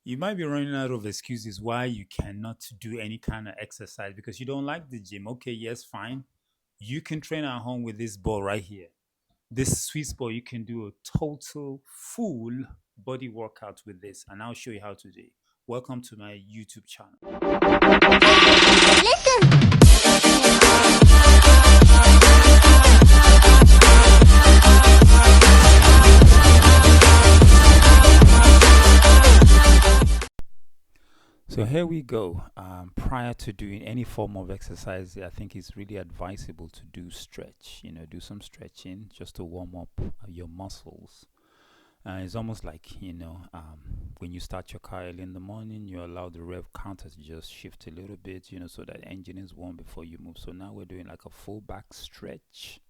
You might be running out of excuses why you cannot do any kind of exercise because you don't like the gym. Okay, yes, fine. You can train at home with this ball right here. This sweet spot, you can do a total full body workout with this, and I'll show you how to do it. Welcome to my YouTube channel. So here we go. Prior to doing any form of exercise, I think it's really advisable to do stretch. Do some stretching just to warm up your muscles. It's almost like when you start your car early in the morning, you allow the rev counter to just shift a little bit, so that the engine is warm before you move. So now we're doing like a full back stretch,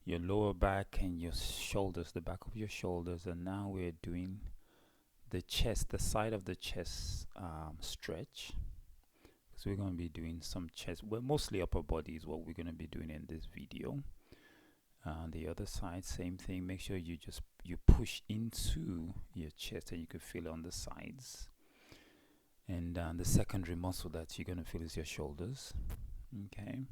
your lower back and your shoulders, the back of your shoulders, and now we're doing the chest, the side of the chest stretch. So we're going to be doing some chest, well, mostly upper body is what we're going to be doing in this video. On the other side, same thing. Make sure you push into your chest, and you can feel it on the sides. And the secondary muscle that you're going to feel is your shoulders. Okay.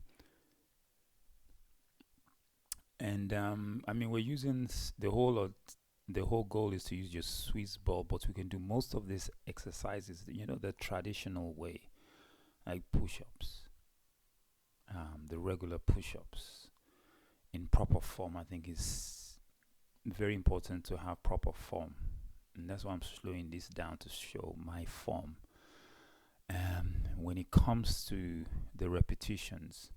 And I mean, we're using the whole goal is to use your Swiss ball, but we can do most of these exercises, the traditional way, like push-ups, the regular push-ups in proper form. I think is very important to have proper form, and that's why I'm slowing this down to show my form. When it comes to the repetitions,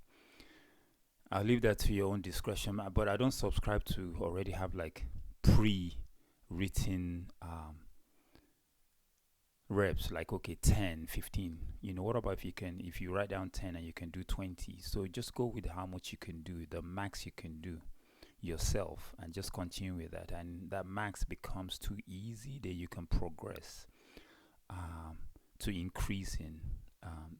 I'll leave that to your own discretion, but I don't subscribe to already have like pre-written reps, like, okay, 10, 15. What about if you write down 10 and you can do 20? So just go with how much you can do, the max you can do yourself, and just continue with that. And that max becomes too easy, then you can progress to increasing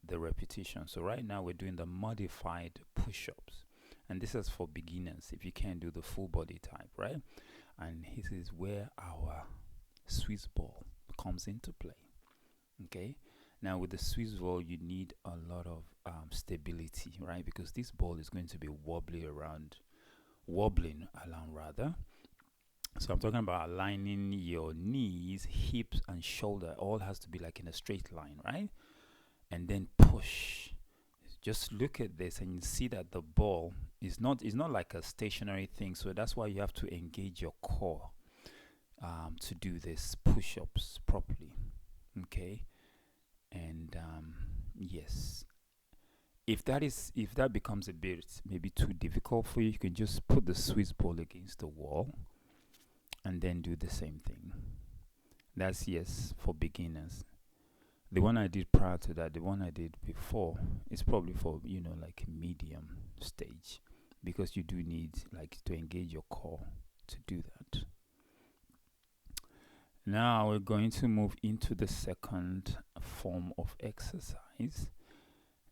the repetition. So right now we're doing the modified push-ups, and this is for beginners if you can't do the full body type, right? And this is where our Swiss ball comes into play. Okay, now with the Swiss ball you need a lot of stability, right? Because this ball is going to be wobbling around rather. So I'm talking about aligning your knees, hips, and shoulder. All has to be like in a straight line, right? And then push. Just look at this and you see that the ball is not like a stationary thing. So that's why you have to engage your core to do this push-ups properly. Okay, and yes, if that becomes a bit maybe too difficult for you, you can just put the Swiss ball against the wall and then do the same thing. That's, yes, for beginners. The one I did prior to that, the one I did before, is probably for like medium stage, because you do need like to engage your core to do that. Now we're going to move into the second form of exercise.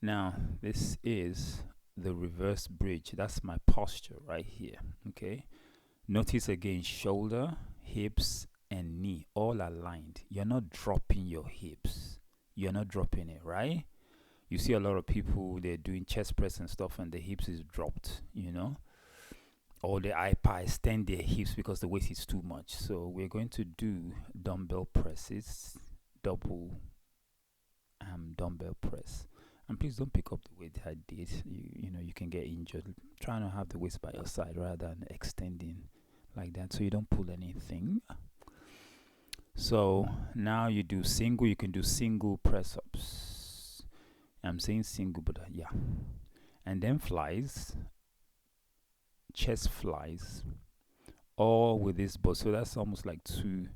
Now this is the reverse bridge. That's my posture right here. Okay, notice again, shoulder, hips, and knee all aligned. You're not dropping your hips, you're not dropping it, right? You see a lot of people, they're doing chest press and stuff and the hips is dropped, or the iPad extend their hips because the weight is too much. So we're going to do dumbbell presses, double dumbbell press. And please don't pick up the weight I did. You can get injured. Trying to have the weight by your side rather than extending like that, so you don't pull anything. So now you do single. You can do single press ups. I'm saying single, but yeah. And then flies, chest flies, all with this ball. So that's almost like two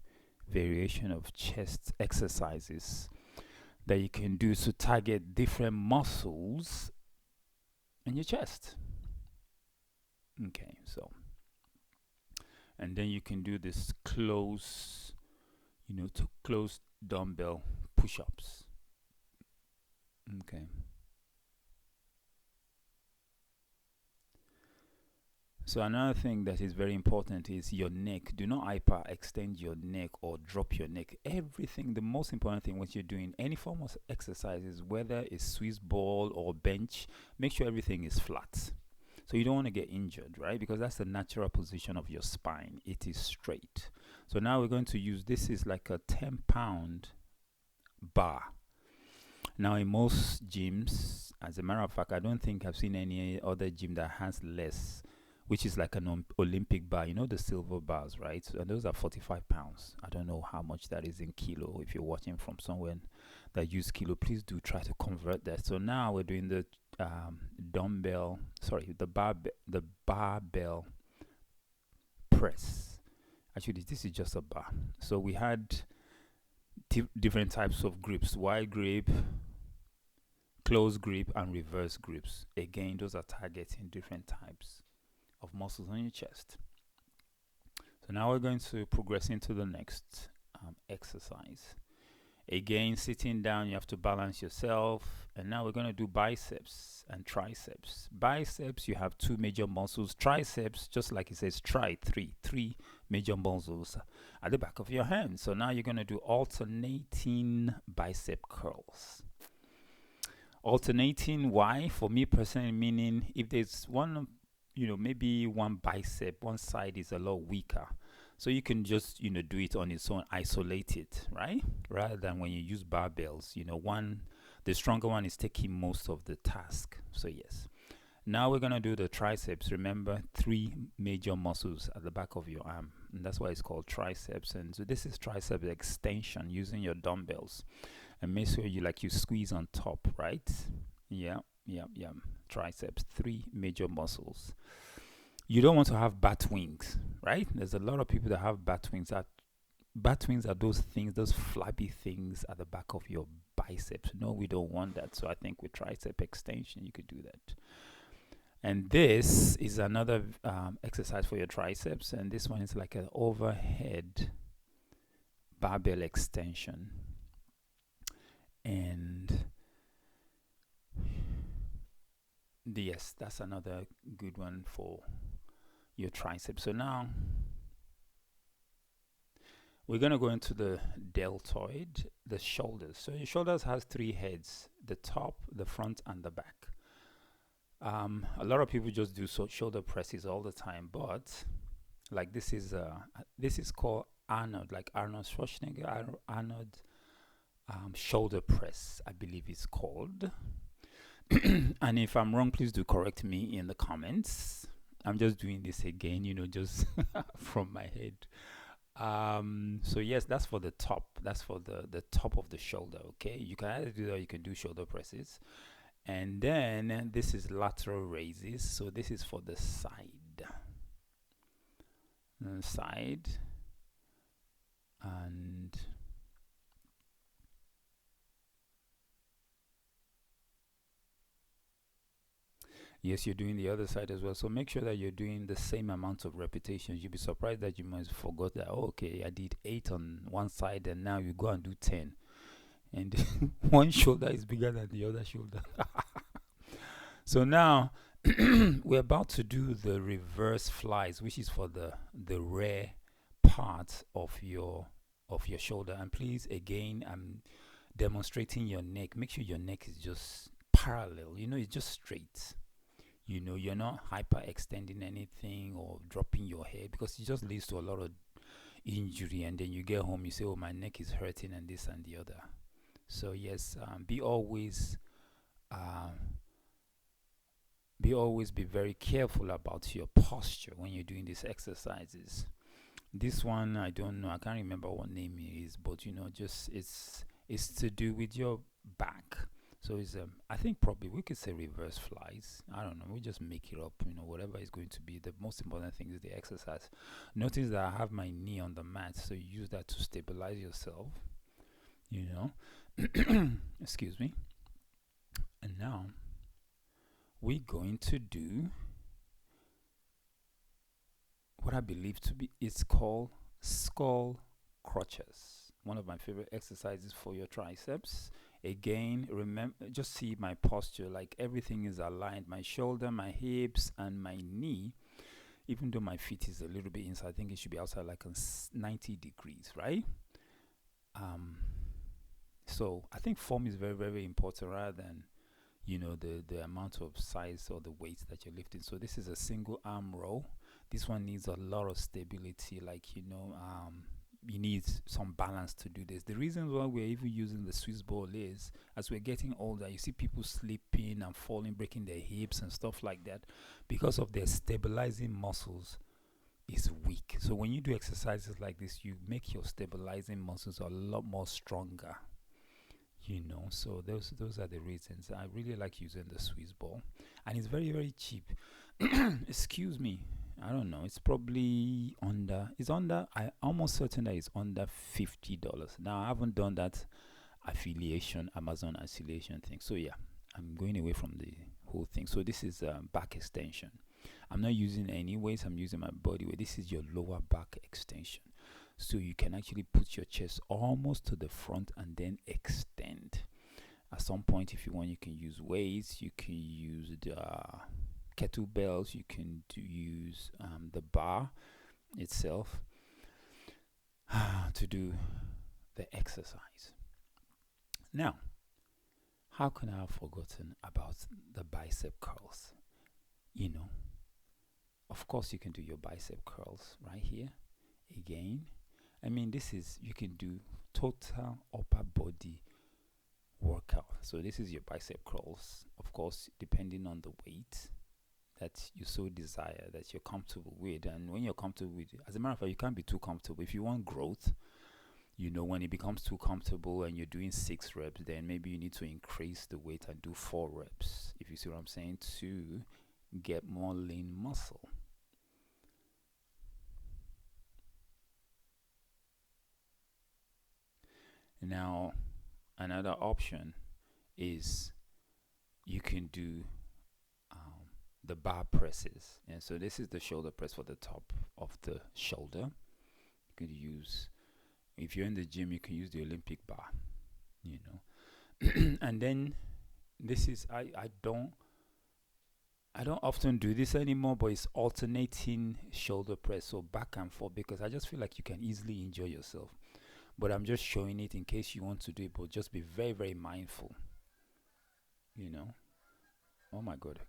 variation of chest exercises that you can do to target different muscles in your chest. Okay, so, and then you can do this close, to close dumbbell push-ups. Okay. So another thing that is very important is your neck. Do not hyper extend your neck or drop your neck. Everything, the most important thing what you're doing, any form of exercises, whether it's Swiss ball or bench, make sure everything is flat. So you don't want to get injured, right? Because that's the natural position of your spine. It is straight. So now we're going to use, this is like a 10-pound bar. Now in most gyms, as a matter of fact, I don't think I've seen any other gym that has less, which is like an Olympic bar, you know, the silver bars, right? And those are 45 pounds. I don't know how much that is in kilo. If you're watching from somewhere that use kilo, please do try to convert that. So now we're doing the the barbell press. Actually, this is just a bar. So we had different types of grips: wide grip, close grip, and reverse grips. Again, those are targeting different types of muscles on your chest. So now we're going to progress into the next exercise. Again, sitting down, you have to balance yourself. And now we're going to do biceps and triceps. Biceps, you have two major muscles. Triceps, just like it says, three major muscles at the back of your hand. So now you're going to do alternating bicep curls. Alternating, why? For me personally, meaning if there's one, maybe one bicep, one side is a lot weaker. So you can just, do it on its own, isolate it, right? Rather than when you use barbells, the stronger one is taking most of the task. So yes. Now we're going to do the triceps. Remember, three major muscles at the back of your arm. And that's why it's called triceps. And so this is tricep extension using your dumbbells. And make sure you squeeze on top, right? Yeah. Triceps, three major muscles. You don't want to have bat wings, right? There's a lot of people that have bat wings. Bat wings are those things, those flabby things at the back of your biceps. No, we don't want that. So I think with tricep extension, you could do that. And this is another exercise for your triceps. And this one is like an overhead barbell extension. And yes, that's another good one for your triceps. So now we're going to go into the deltoid, the shoulders. So your shoulders has three heads: the top, the front, and the back. A lot of people just do shoulder presses all the time, but like this is called Arnold, like Arnold Schwarzenegger, Arnold shoulder press, I believe it's called. And if I'm wrong, please do correct me in the comments. I'm just doing this again, just from my head. So yes, that's for the top. That's for the top of the shoulder. Okay, you can either do that, or you can do shoulder presses. And then this is lateral raises. So this is for the side. And yes, you're doing the other side as well. So make sure that you're doing the same amount of repetitions. You'll be surprised that you might forgot that, okay, I did 8 on one side and now you go and do 10. And one shoulder is bigger than the other shoulder. So now we're about to do the reverse flies, which is for the rear part of your shoulder. And please, again, I'm demonstrating your neck. Make sure your neck is just parallel. It's just straight. You're not hyper extending anything or dropping your head, because it just leads to a lot of injury. And then you get home, you say, oh, my neck is hurting and this and the other. So yes, be always be very careful about your posture when you're doing these exercises. This one, I don't know, I can't remember what name it is, but just it's to do with your back. So it's I think probably we could say reverse flies. I don't know, we just make it up, whatever is going to be. The most important thing is the exercise. Notice that I have my knee on the mat, so you use that to stabilize yourself, excuse me. And now we're going to do what I believe to be, it's called skull crutches. One of my favorite exercises for your triceps. Again, remember, just see my posture, like everything is aligned. My shoulder, my hips, and my knee even though my feet is a little bit inside, I think it should be outside like 90 degrees, right? Um, so I think form is very, very important rather than the amount of size or the weight that you're lifting. So this is a single arm row. This one needs a lot of stability, like you need some balance to do this. The reason why we're even using the Swiss ball is, as we're getting older, you see people slipping and falling, breaking their hips and stuff like that, because of their stabilizing muscles is weak. So when you do exercises like this, you make your stabilizing muscles a lot more stronger. So those are the reasons I really like using the Swiss ball, and it's very, very cheap. Excuse me, I don't know, it's probably under, I almost certain that it's under $50. Now I haven't done that Amazon affiliation thing, so yeah, I'm going away from the whole thing. So this is back extension. I'm not using any weights, I'm using my body weight. This is your lower back extension, so you can actually put your chest almost to the front and then extend. At some point, if you want, you can use weights, you can use the kettlebells, you can use the bar itself to do the exercise. Now, how can I have forgotten about the bicep curls? Of course, you can do your bicep curls right here. Again, I mean, you can do total upper body workout. So this is your bicep curls, of course, depending on the weight that you so desire, that you're comfortable with. And when you're comfortable with it, as a matter of fact, you can't be too comfortable. If you want growth, when it becomes too comfortable and you're doing 6 reps, then maybe you need to increase the weight and do 4 reps, if you see what I'm saying, to get more lean muscle. Now, another option is you can do the bar presses. And so this is the shoulder press for the top of the shoulder. You could use, if you're in the gym, you can use the Olympic bar, and then this is, I don't often do this anymore, but it's alternating shoulder press, so back and forth, because I just feel like you can easily enjoy yourself. But I'm just showing it in case you want to do it, but just be very, very mindful. Oh my God,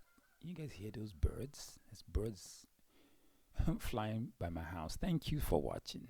you guys hear those birds? There's birds flying by my house. Thank you for watching.